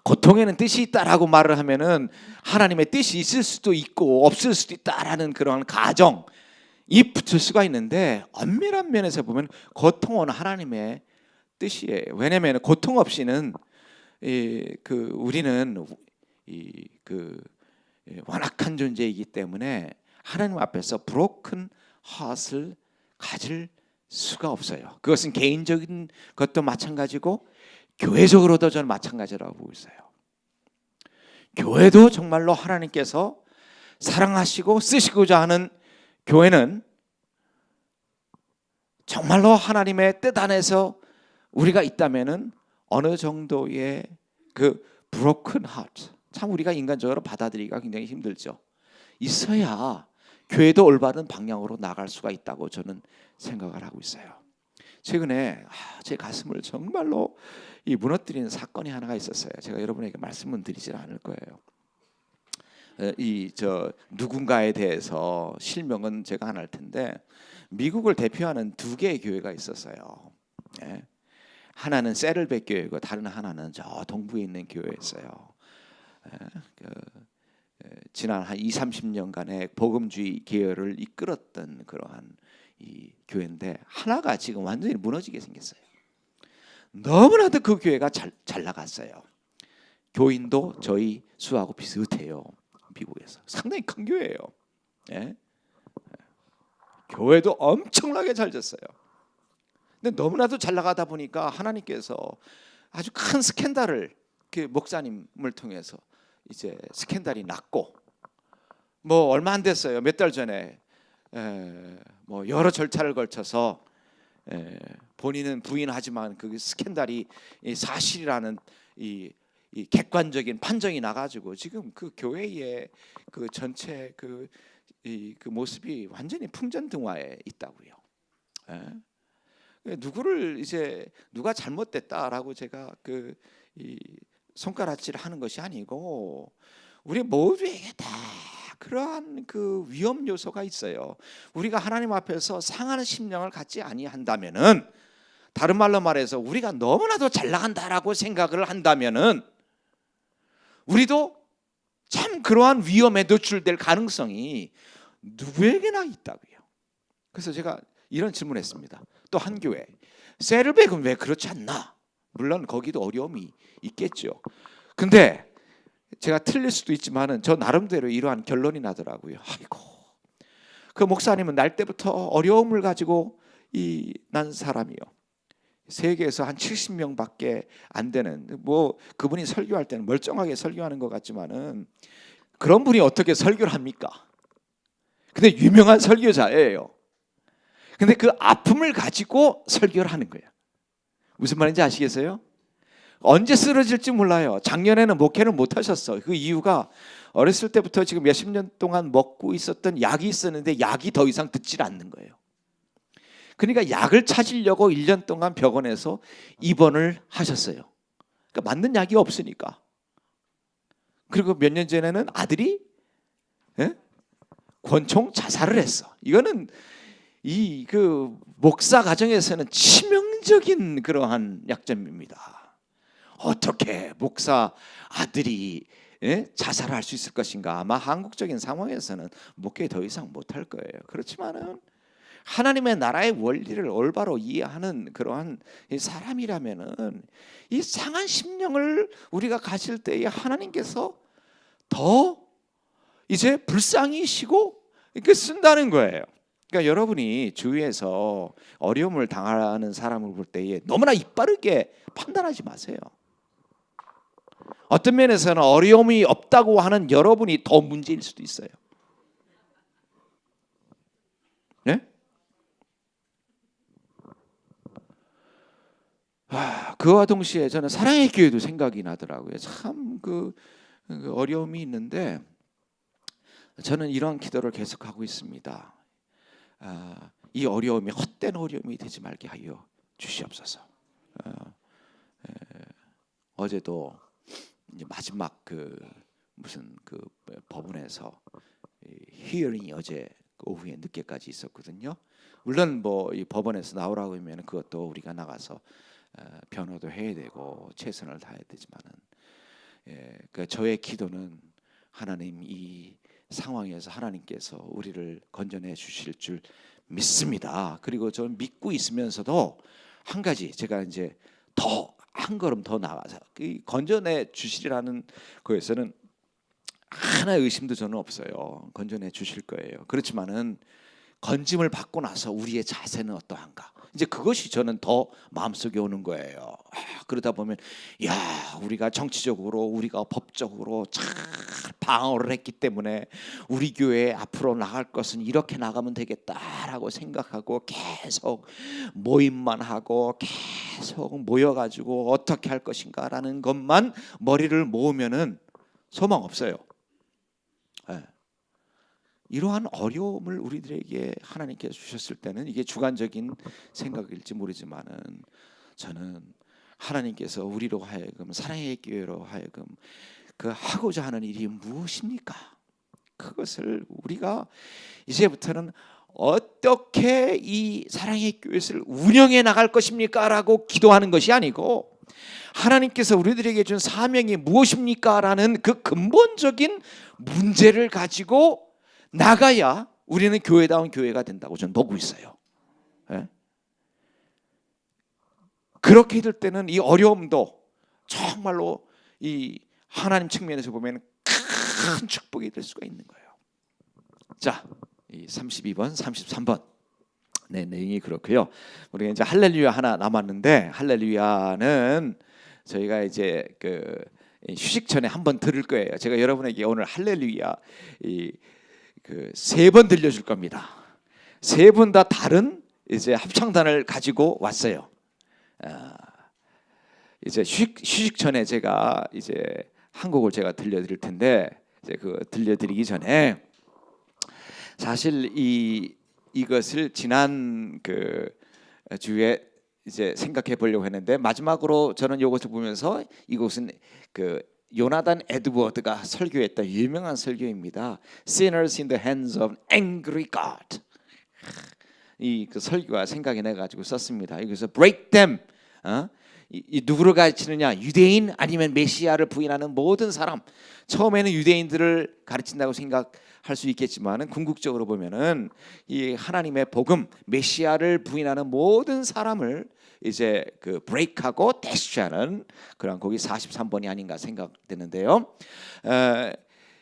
고통에는 뜻이 있다라고 말을 하면은 하나님의 뜻이 있을 수도 있고 없을 수도 있다라는 그런 가정이 붙을 수가 있는데, 엄밀한 면에서 보면 고통은 하나님의 뜻이에요. 왜냐하면 고통 없이는 우리는 완악한 존재이기 때문에 하나님 앞에서 broken heart을 가질 수가 없어요. 그것은 개인적인 것도 마찬가지고 교회적으로도 저는 마찬가지라고 보고 있어요. 교회도 정말로 하나님께서 사랑하시고 쓰시고자 하는 교회는 정말로 하나님의 뜻 안에서 우리가 있다면은 어느 정도의 그 broken heart, 참 우리가 인간적으로 받아들이기가 굉장히 힘들죠. 있어야 교회도 올바른 방향으로 나갈 수가 있다고 저는 생각을 하고 있어요. 최근에 제 가슴을 정말로 무너뜨리는 사건이 하나가 있었어요. 제가 여러분에게 말씀은 드리질 않을 거예요. 누군가에 대해서 실명은 제가 안 할 텐데, 미국을 대표하는 두 개의 교회가 있었어요. 하나는 세를백 교회고 다른 하나는 저 동부에 있는 교회였어요. 지난 한 20-30년간의 복음주의 계열을 이끌었던 그러한 이 교회인데, 하나가 지금 완전히 무너지게 생겼어요. 너무나도 그 교회가 잘 나갔어요. 교인도 저희 수하고 비슷해요. 미국에서 상당히 큰 교회예요. 교회도 엄청나게 잘 됐어요. 근데 너무나도 잘 나가다 보니까 하나님께서 아주 큰 스캔들을 그 목사님을 통해서 이제 스캔들이 났고, 뭐 얼마 안 됐어요. 몇 달 전에 뭐 여러 절차를 걸쳐서 본인은 부인하지만 그 스캔들이 사실이라는 이 객관적인 판정이 나가지고 지금 그 교회의 그 전체 그 모습이 완전히 풍전등화에 있다고요. 누가 잘못됐다라고 제가 손가락질 하는 것이 아니고, 우리 모두에게 다 그러한 그 위험 요소가 있어요. 우리가 하나님 앞에서 상하는 심령을 갖지 아니한다면은, 다른 말로 말해서 우리가 너무나도 잘 나간다라고 생각을 한다면은, 우리도 참 그러한 위험에 노출될 가능성이 누구에게나 있다고요. 그래서 제가 이런 질문했습니다. 또 한 교회, 세를백은 왜 그렇지 않나? 물론 거기도 어려움이 있겠죠. 근데 제가 틀릴 수도 있지만은 저 나름대로 이러한 결론이 나더라고요. 아이고, 그 목사님은 날 때부터 어려움을 가지고 난 사람이요. 세계에서 한 70명밖에 안 되는, 뭐 그분이 설교할 때는 멀쩡하게 설교하는 것 같지만은 그런 분이 어떻게 설교를 합니까? 근데 유명한 설교자예요. 근데 그 아픔을 가지고 설교를 하는 거예요. 무슨 말인지 아시겠어요? 언제 쓰러질지 몰라요. 작년에는 목회를 못 하셨어. 그 이유가 어렸을 때부터 지금 몇십 년 동안 먹고 있었던 약이 있었는데 약이 더 이상 듣질 않는 거예요. 그러니까 약을 찾으려고 1년 동안 병원에서 입원을 하셨어요. 그러니까 맞는 약이 없으니까. 그리고 몇 년 전에는 아들이 권총 자살을 했어. 이거는 그 목사 가정에서는 치명적인 그러한 약점입니다. 어떻게 목사 아들이 자살할 수 있을 것인가? 아마 한국적인 상황에서는 목회 더 이상 못할 거예요. 그렇지만은 하나님의 나라의 원리를 올바로 이해하는 그러한 사람이라면은 이 상한 심령을 우리가 가질 때에 하나님께서 더 이제 불쌍히시고 이렇게 쓴다는 거예요. 그러니까 여러분이 주위에서 어려움을 당하는 사람을 볼 때에 너무나 이빠르게 판단하지 마세요. 어떤 면에서는 어려움이 없다고 하는 여러분이 더 문제일 수도 있어요. 네? 그와 동시에 저는 사랑의 교회도 생각이 나더라고요. 참 그 어려움이 있는데 저는 이러한 기도를 계속하고 있습니다. 이 어려움이 헛된 어려움이 되지 말게 하여 주시옵소서. 어제도 이제 마지막 무슨 법원에서 히어링이 어제 오후에 늦게까지 있었거든요. 물론 뭐 이 법원에서 나오라고 하면 그것도 우리가 나가서 변호도 해야 되고 최선을 다해야 되지만은 저의 기도는 하나님 이 상황에서 하나님께서 우리를 건져내 주실 줄 믿습니다. 그리고 저는 믿고 있으면서도 한 가지 제가 이제 더 한 걸음 더 나가서 건져내 주시리라는 거에서는 하나의 의심도 저는 없어요. 건져내 주실 거예요. 그렇지만은 건짐을 받고 나서 우리의 자세는 어떠한가? 이제 그것이 저는 더 마음속에 오는 거예요. 그러다 보면 야, 우리가 정치적으로 우리가 법적으로 잘 방어를 했기 때문에 우리 교회 앞으로 나갈 것은 이렇게 나가면 되겠다라고 생각하고 계속 모임만 하고 계속 모여가지고 어떻게 할 것인가라는 것만 머리를 모으면은 소망 없어요. 이러한 어려움을 우리들에게 하나님께서 주셨을 때는 이게 주관적인 생각일지 모르지만은 저는 하나님께서 우리로 하여금 사랑의 교회로 하여금 그 하고자 하는 일이 무엇입니까? 그것을 우리가 이제부터는 어떻게 이 사랑의 교회를 운영해 나갈 것입니까? 라고 기도하는 것이 아니고 하나님께서 우리들에게 준 사명이 무엇입니까? 라는 그 근본적인 문제를 가지고 나가야 우리는 교회다운 교회가 된다고 저는 보고 있어요. 그렇게 될 때는 이 어려움도 정말로 이 하나님 측면에서 보면 큰 축복이 될 수가 있는 거예요. 자, 이 32번, 33번 내용이 그렇고요. 우리가 이제 할렐루야 하나 남았는데 할렐루야는 저희가 이제 그 휴식 전에 한번 들을 거예요. 제가 여러분에게 오늘 할렐루야 세 번 들려줄 겁니다. 세 분 다 다른 이제 합창단을 가지고 왔어요. 이제 휴식 전에 제가 이제 한 곡을 제가 들려드릴 텐데 이제 그 들려드리기 전에 사실 이것을 지난 그 주에 이제 생각해 보려고 했는데 마지막으로 저는 이것을 보면서 이것은 그 요나단 에드워드가 설교했던 유명한 설교입니다. Sinners in the hands of angry God. 이 그 설교가 생각이 나 가지고 썼습니다. 여기서 break them. 이 누구를 가르치느냐? 유대인 아니면 메시아를 부인하는 모든 사람. 처음에는 유대인들을 가르친다고 생각할 수 있겠지만은 궁극적으로 보면은 이 하나님의 복음 메시아를 부인하는 모든 사람을 이제 그 브레이크하고 대시하는 그런 곡이 43번이 아닌가 생각되는데요.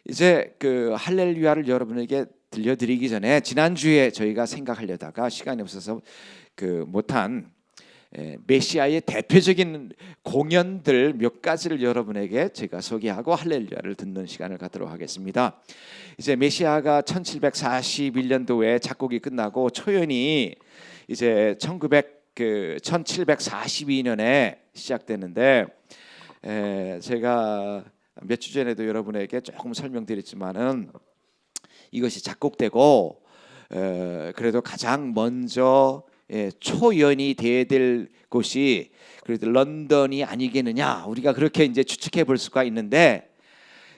이제 그 할렐루야를 여러분에게 들려드리기 전에 지난주에 저희가 생각하려다가 시간이 없어서 그 못한 메시아의 대표적인 공연들 몇 가지를 여러분에게 제가 소개하고 할렐루야를 듣는 시간을 갖도록 하겠습니다. 이제 메시아가 1741년도에 작곡이 끝나고 초연이 이제 1742년에 시작됐는데 제가 몇 주 전에도 여러분에게 조금 설명드렸지만은 이것이 작곡되고 그래도 가장 먼저 초연이 돼야 될 곳이 그래도 런던이 아니겠느냐 우리가 그렇게 이제 추측해 볼 수가 있는데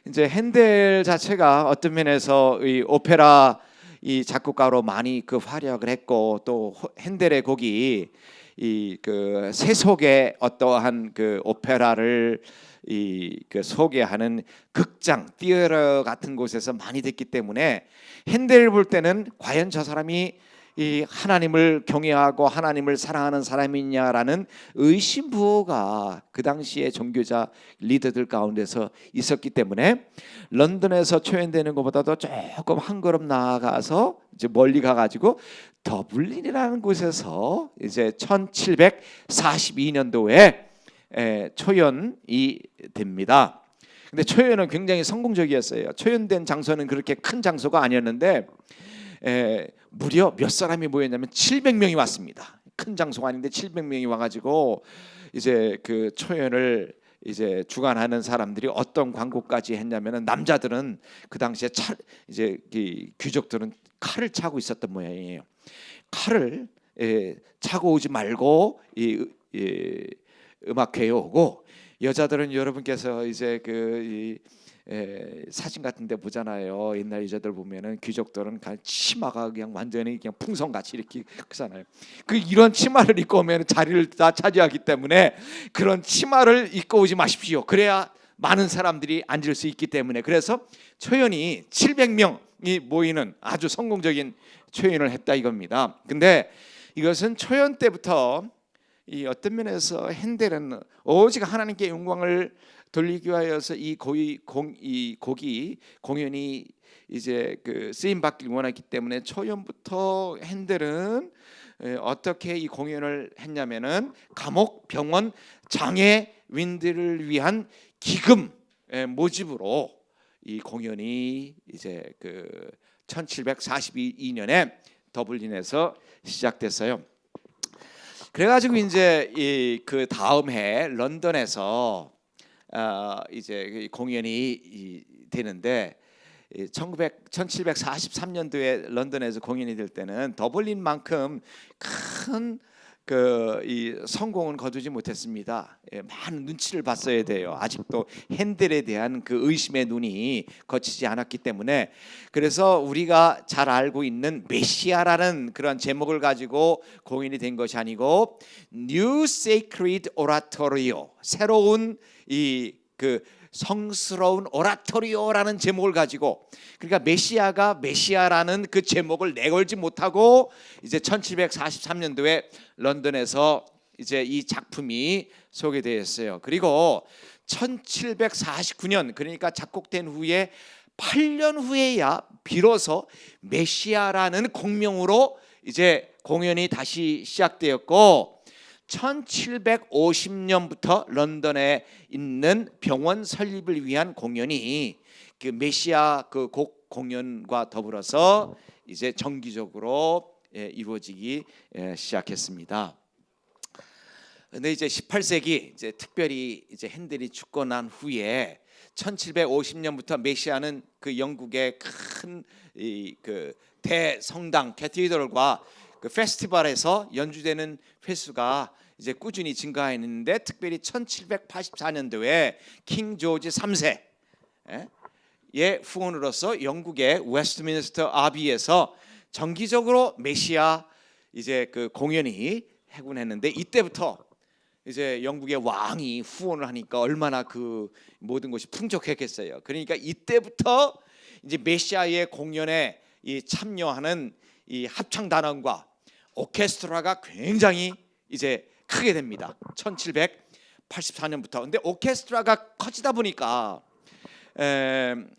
이제 핸델 자체가 어떤 면에서 이 오페라 이 작곡가로 많이 그 활약을 했고 또 핸델의 곡이 이 그 세속의 어떠한 그 오페라를 이 그 소개하는 극장, 티어터 같은 곳에서 많이 됐기 때문에 핸델을 볼 때는 과연 저 사람이 이 하나님을 경외하고 하나님을 사랑하는 사람이냐라는 의심부호가 그 당시에 종교자 리더들 가운데서 있었기 때문에 런던에서 초연되는 것보다도 조금 한 걸음 나아가서 이제 멀리 가가지고 더블린이라는 곳에서 이제 1742년도에 초연이 됩니다. 근데 초연은 굉장히 성공적이었어요. 초연된 장소는 그렇게 큰 장소가 아니었는데 무려 몇 사람이 모였냐면 700명이 왔습니다. 큰 장소가 아닌데 700명이 와가지고 이제 그 초연을 이제 주관하는 사람들이 어떤 광고까지 했냐면은 남자들은 그 당시에 이제 이 귀족들은 칼을 차고 있었던 모양이에요. 칼을 차고 오지 말고 이 음악회에 오고 여자들은 여러분께서 이제 사진 같은데 보잖아요. 옛날 여자들 보면은 귀족들은 치마가 그냥 완전히 그냥 풍선같이 이렇게 크잖아요. 그 이런 치마를 입고 오면 자리를 다 차지하기 때문에 그런 치마를 입고 오지 마십시오. 그래야 많은 사람들이 앉을 수 있기 때문에 그래서 초연이 700명이 모이는 아주 성공적인 초연을 했다 이겁니다. 근데 이것은 초연 때부터 이 어떤 면에서 핸델은 오직 하나님께 영광을 돌리기 위하여서 이 곡이 공연이 이제 그 쓰임 받길 원했기 때문에 초연부터 핸델은 어떻게 이 공연을 했냐면은 감옥, 병원, 장애인들을 위한 기금 모집으로 이 공연이 이제 그 1742년에 더블린에서 시작됐어요. 그래가지고 이제 그 다음 해 런던에서 이제 공연이 되는데 1743년도에 런던에서 공연이 될 때는 더블린만큼 큰 이 성공은 거두지 못했습니다. 많은 눈치를 봤어야 돼요. 아직도 핸델에 대한 그 의심의 눈이 거치지 않았기 때문에 그래서 우리가 잘 알고 있는 메시아라는 그런 제목을 가지고 공연이 된 것이 아니고 New Sacred Oratorio, 새로운 그 성스러운 오라토리오라는 제목을 가지고 그러니까 메시아가 메시아라는 그 제목을 내걸지 못하고 이제 1743년도에 런던에서 이제 이 작품이 소개되었어요. 그리고 1749년 그러니까 작곡된 후에 8년 후에야 비로소 메시아라는 공명으로 이제 공연이 다시 시작되었고 1750년부터 런던에 있는 병원 설립을 위한 공연이 그 메시아 그 곡 공연과 더불어서 이제 정기적으로 이루어지기 시작했습니다. 근데 이제 18세기 이제 특별히 이제 핸델이 죽고 난 후에 1750년부터 메시아는 그 영국의 큰 그 대성당 캐티드럴과 그 페스티벌에서 연주되는 횟수가 이제 꾸준히 증가했는데 특별히 1784년도에 킹 조지 3세의 후원으로서 영국의 웨스트민스터 아비에서 정기적으로 메시아 이제 그 공연이 해군했는데 이때부터 이제 영국의 왕이 후원을 하니까 얼마나 그 모든 것이 풍족했겠어요. 그러니까 이때부터 이제 메시아의 공연에 참여하는 이 합창단원과 오케스트라가 굉장히 이제 크게 됩니다. 1784년부터. 근데 오케스트라가 커지다 보니까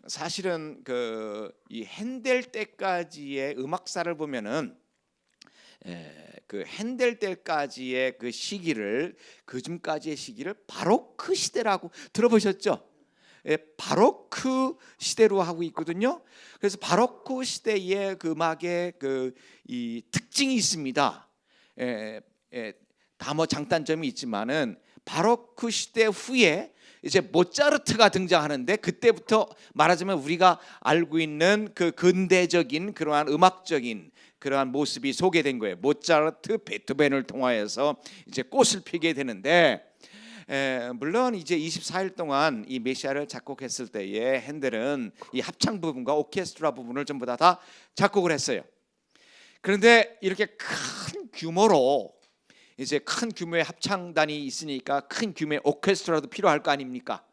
사실은 그 이 핸델 때까지의 음악사를 보면은 그 핸델 때까지의 그 시기를 그쯤까지의 시기를 바로크 시대라고 들어보셨죠? 바로크 시대로 하고 있거든요. 그래서 바로크 시대의 그 음악의 그 이 특징이 있습니다. 다뭐 장단점이 있지만은 바로크 시대 후에 이제 모차르트가 등장하는데 그때부터 말하자면 우리가 알고 있는 그 근대적인 그러한 음악적인 그러한 모습이 소개된 거예요. 모차르트, 베토벤을 통하여서 이제 꽃을 피게 되는데 물론 이제 24일 동안 이 메시아를 작곡했을 때에 핸델은 이 합창 부분과 오케스트라 부분을 전부 다 작곡을 했어요. 그런데 이렇게 큰 규모로 이제 큰 규모의 합창단이 있으니까 큰 규모의 오케스트라도 필요할 거 아닙니까?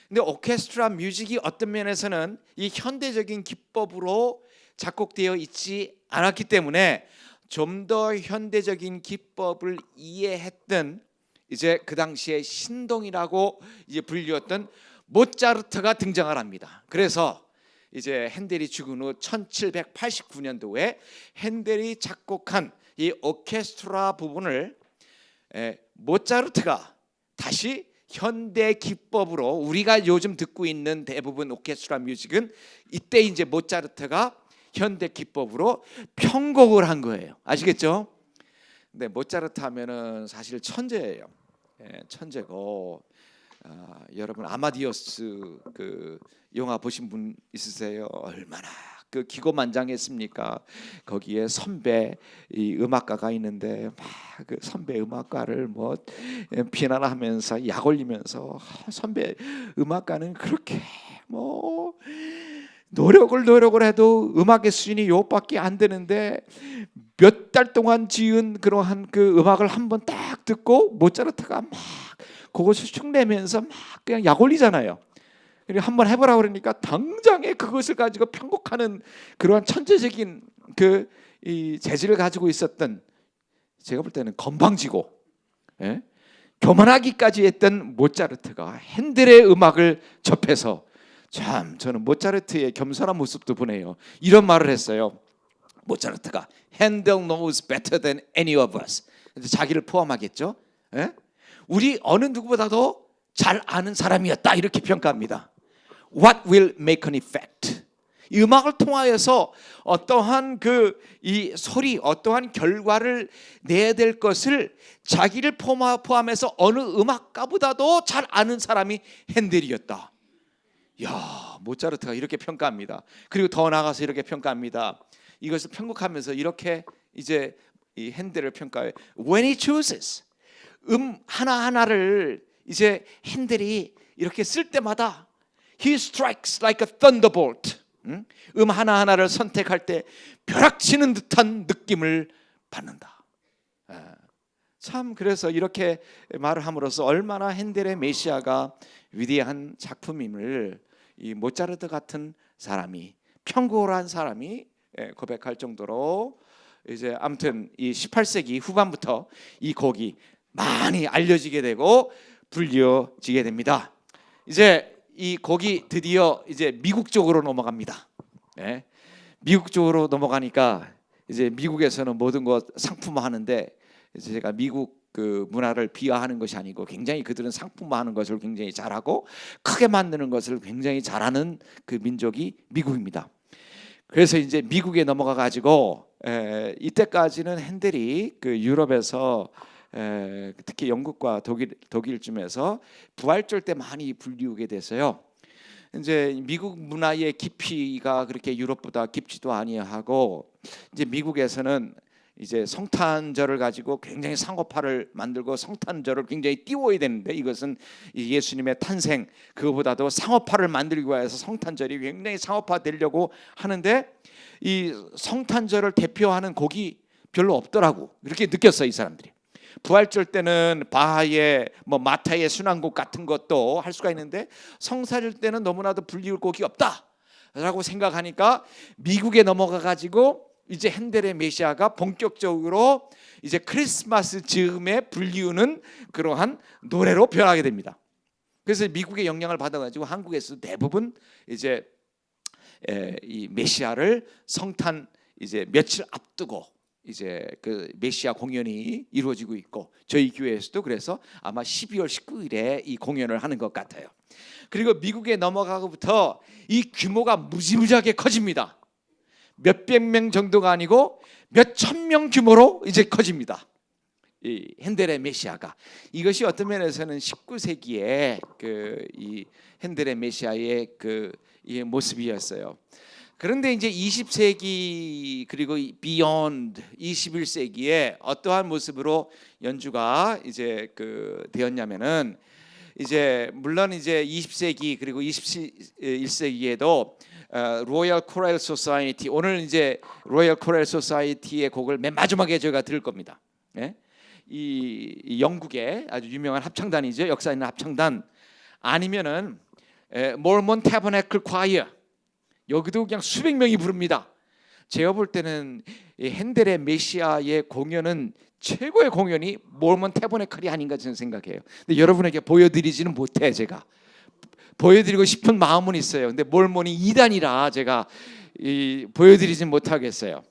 근데 오케스트라 뮤직이 어떤 면에서는 이 현대적인 기법으로 작곡되어 있지 않았기 때문에 좀 더 현대적인 기법을 이해했던 이제 그 당시에 신동이라고 이제 불리웠던 모차르트가 등장을 합니다. 그래서 이제 핸델이 죽은 후 1789년도에 핸델이 작곡한 이 오케스트라 부분을 모차르트가 다시 현대 기법으로 우리가 요즘 듣고 있는 대부분 오케스트라 뮤직은 이때 이제 모차르트가 현대 기법으로 편곡을 한 거예요. 아시겠죠? 근데 모차르트 하면은 사실 천재예요. 천재고 여러분 아마디우스 그 영화 보신 분 있으세요? 얼마나 그 기고만장했습니까? 거기에 선배 이 음악가가 있는데 막 그 선배 음악가를 뭐 비난하면서 약 올리면서 선배 음악가는 그렇게 뭐 노력을 해도 음악의 수준이 요밖에 안 되는데 몇 달 동안 지은 그러한 그 음악을 한번 딱 듣고 모차르트가 막 그거 수축내면서 막 그냥 약 올리잖아요. 그리고 한번 해보라 그러니까 당장에 그것을 가지고 편곡하는 그러한 천재적인 이 재질을 가지고 있었던, 제가 볼 때는 건방지고 교만하기까지 했던 모차르트가 핸델의 음악을 접해서, 참 저는 모차르트의 겸손한 모습도 보네요. 이런 말을 했어요. 모차르트가 Handel knows better than any of us. 자기를 포함하겠죠. 우리 어느 누구보다도 잘 아는 사람이었다, 이렇게 평가합니다. What will make an effect? 이 음악을 통하여서 어떠한 이 소리, 어떠한 결과를 내야 될 것을 자기를 포함해서 어느 음악가보다도 잘 아는 사람이 핸델이었다. 야, 모차르트가 이렇게 평가합니다. 그리고 더 나아가서 이렇게 평가합니다. 이것을 편곡하면서 이렇게 이제 이 핸델을 평가해. When he chooses, 하나하나를 이제 핸델이 이렇게 쓸 때마다 he strikes like a thunderbolt. 하나하나를 선택할 때 벼락치는 듯한 느낌을 받는다. 참, 그래서 이렇게 말을 함으로써 얼마나 핸델의 메시아가 위대한 작품임을 이 모차르트 같은 사람이, 편곡을 한 사람이 고백할 정도로, 이제 아무튼 이 18세기 후반부터 이 곡이 많이 알려지게 되고 불리워지게 됩니다. 이제 이 곡이 드디어 이제 미국 쪽으로 넘어갑니다. 미국 쪽으로 넘어가니까 이제 미국에서는 모든 것 상품화하는데, 이제 제가 미국 문화를 비하하는 것이 아니고 굉장히 그들은 상품화하는 것을 굉장히 잘하고 크게 만드는 것을 굉장히 잘하는 민족이 미국입니다. 그래서 이제 미국에 넘어가 가지고 이때까지는 핸델이 유럽에서 특히 영국과 독일쯤에서 부활절 때 많이 불리우게 돼서요. 이제 미국 문화의 깊이가 그렇게 유럽보다 깊지도 아니하고, 이제 미국에서는 이제 성탄절을 가지고 굉장히 상업화를 만들고 성탄절을 굉장히 띄워야 되는데, 이것은 예수님의 탄생, 그거보다도 상업화를 만들기 위해서 성탄절이 굉장히 상업화되려고 하는데, 이 성탄절을 대표하는 곡이 별로 없더라고. 그렇게 느꼈어요, 이 사람들이. 부활절 때는 바하의 마타의 순환곡 같은 것도 할 수가 있는데, 성사절 때는 너무나도 불리울 곡이 없다라고 생각하니까 미국에 넘어가 가지고 이제 핸델의 메시아가 본격적으로 이제 크리스마스 즈음에 불리우는 그러한 노래로 변하게 됩니다. 그래서 미국의 영향을 받아가지고 한국에서도 대부분 이제 이 메시아를 성탄 이제 며칠 앞두고 이제 메시아 공연이 이루어지고 있고, 저희 교회에서도 그래서 아마 12월 19일에 이 공연을 하는 것 같아요. 그리고 미국에 넘어가고부터 이 규모가 무지무지하게 커집니다. 몇백 명 정도가 아니고 몇천 명 규모로 이제 커집니다. 이 핸델의 메시아가, 이것이 어떤 면에서는 19세기의 이 핸델의 메시아의 이 모습이었어요. 그런데 이제 20세기 그리고 beyond 21세기에 어떠한 모습으로 연주가 이제 되었냐면은, 이제 물론 이제 20세기 그리고 21세기에도 로열 코렐 소사이티, 오늘 이제 로열 코렐 소사이티의 곡을 맨 마지막에 저희가 들을 겁니다. 이 영국의 아주 유명한 합창단이죠. 역사 있는 합창단, 아니면은 몰몬 태버네클 콰이어, 여기도 그냥 수백 명이 부릅니다. 제가 볼 때는 핸델의 메시아의 공연은 최고의 공연이 몰몬 태버네클이 아닌가 저는 생각해요. 근데 여러분에게 보여드리지는 못해. 제가 보여드리고 싶은 마음은 있어요. 근데 몰몬이 2단이라 제가 보여드리진 못하겠어요.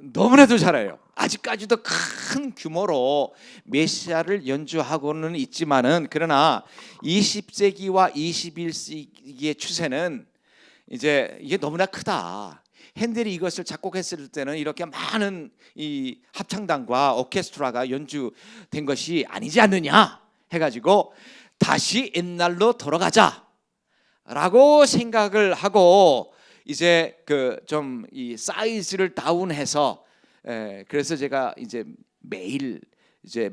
너무나도 잘해요. 아직까지도 큰 규모로 메시아를 연주하고는 있지만은, 그러나 20세기와 21세기의 추세는 이제 이게 너무나 크다. 핸델이 이것을 작곡했을 때는 이렇게 많은 이 합창단과 오케스트라가 연주된 것이 아니지 않느냐 해가지고 다시 옛날로 돌아가자라고 생각을 하고, 이제 좀 이 사이즈를 다운해서, 그래서 제가 이제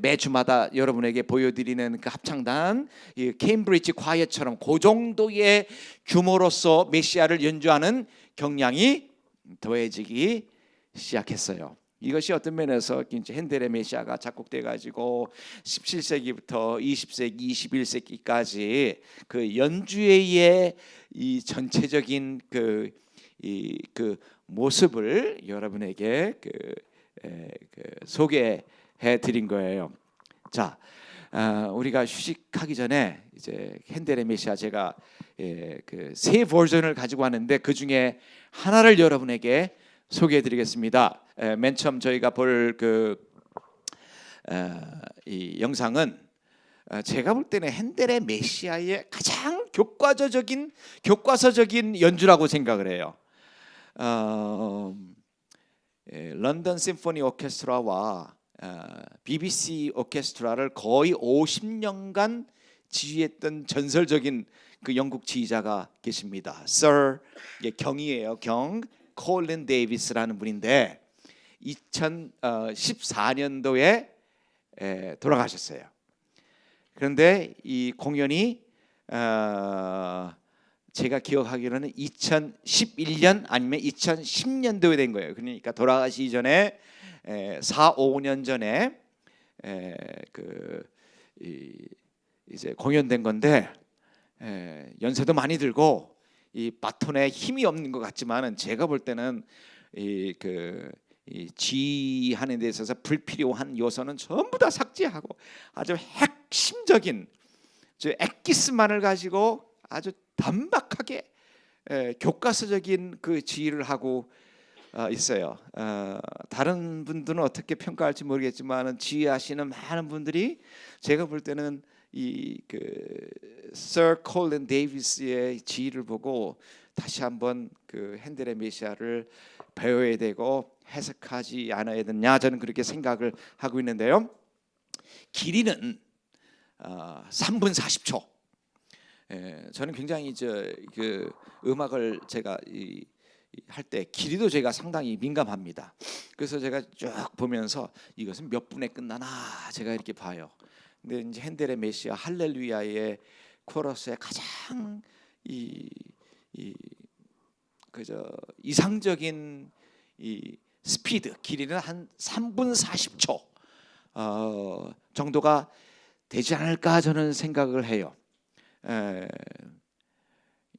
매주마다 여러분에게 보여드리는 합창단, 이 케임브리지 콰이어처럼 그 정도의 규모로서 메시아를 연주하는 경향이 더해지기 시작했어요. 이것이 어떤 면에서 이제 핸델의 메시아가 작곡돼 가지고 17세기부터 20세기, 21세기까지 그 연주회의 이 전체적인 그 모습을 여러분에게 소개해 드린 거예요. 자, 우리가 휴식하기 전에 이제 핸델의 메시아 제가 그 세 버전을 가지고 왔는데 그 중에 하나를 여러분에게 소개해드리겠습니다. 맨 처음 저희가 볼 이 영상은 제가 볼 때는 핸델의 메시아의 가장 교과서적인 연주라고 생각을 해요. 런던 심포니 오케스트라와 BBC 오케스트라를 거의 50년간 지휘했던 전설적인 그 영국 지휘자가 계십니다. Sir, 경이에요. 경 콜린 데이비스라는 분인데 2014년도에 돌아가셨어요. 그런데 이 공연이 제가 기억하기로는 2011년 아니면 2010년도에 된 거예요. 그러니까 돌아가시기 전에 4, 5년 전에 이제 공연된 건데 연세도 많이 들고 이 바톤에 힘이 없는 것 같지만은 제가 볼 때는 이 지휘하는 데 있어서 불필요한 요소는 전부 다 삭제하고 아주 핵심적인 엑기스만을 가지고 아주 단박하게 교과서적인 그 지휘를 하고 있어요. 다른 분들은 어떻게 평가할지 모르겠지만 지휘하시는 많은 분들이 제가 볼 때는 이 Sir 콜린 데이비스의 지휘를 보고 다시 한번 그 핸델의 메시아를 배워야 되고 해석하지 않아야 되냐 저는 그렇게 생각을 하고 있는데요. 길이는 3분 40초. 저는 굉장히 그 음악을 제가 할 때 길이도 제가 상당히 민감합니다. 그래서 제가 쭉 보면서 이것은 몇 분에 끝나나 제가 이렇게 봐요. 근데 이제 핸델의 메시아 할렐루야의 코러스의 가장 이상적인 이 스피드 길이는 한 3분 40초 정도가 되지 않을까 저는 생각을 해요.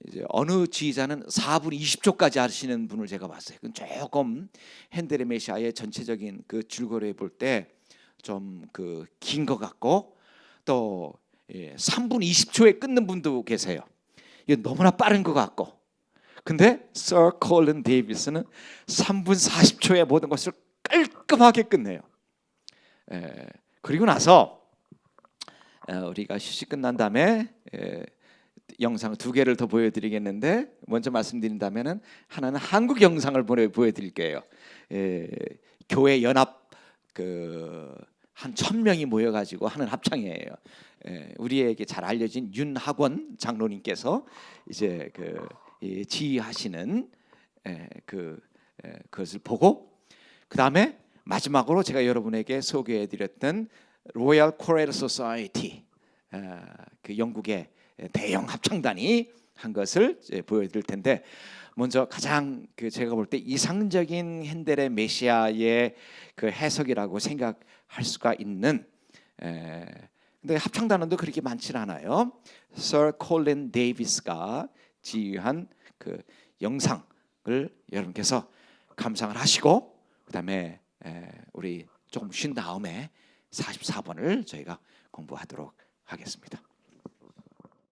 이제 어느 지휘자는 4분 20초까지 하시는 분을 제가 봤어요. 그건 조금 핸델의 메시아의 전체적인 그 줄거리에 볼 때 좀 그 긴 것 같고 또 3분 20초에 끊는 분도 계세요. 이거 너무나 빠른 것 같고. 근데 Sir 콜린 데이비스는 3분 40초에 모든 것을 깔끔하게 끝내요. 그리고 나서 우리가 휴식 끝난 다음에 영상 2개를 더 보여드리겠는데 먼저 말씀드린다면은 하나는 한국 영상을 보여드릴게요. 교회 연합 한 1000명이 모여가지고 하는 합창이에요. 우리에게 잘 알려진 윤학원 장로님께서 이제 지휘하시는 그것을 보고 그 다음에 마지막으로 제가 여러분에게 소개해드렸던 로얄 코렐 소사이티 그 영국의 대형 합창단이 한 것을 보여드릴 텐데 먼저 가장 제가 볼 때 이상적인 핸델의 메시아의 그 해석이라고 생각할 수가 있는 근데 합창단원도 그렇게 많지는 않아요. Sir 콜린 데이비스가 지휘한 그 영상을 여러분께서 감상을 하시고 그다음에 우리 조금 쉰 다음에 44번을 저희가 공부하도록 하겠습니다.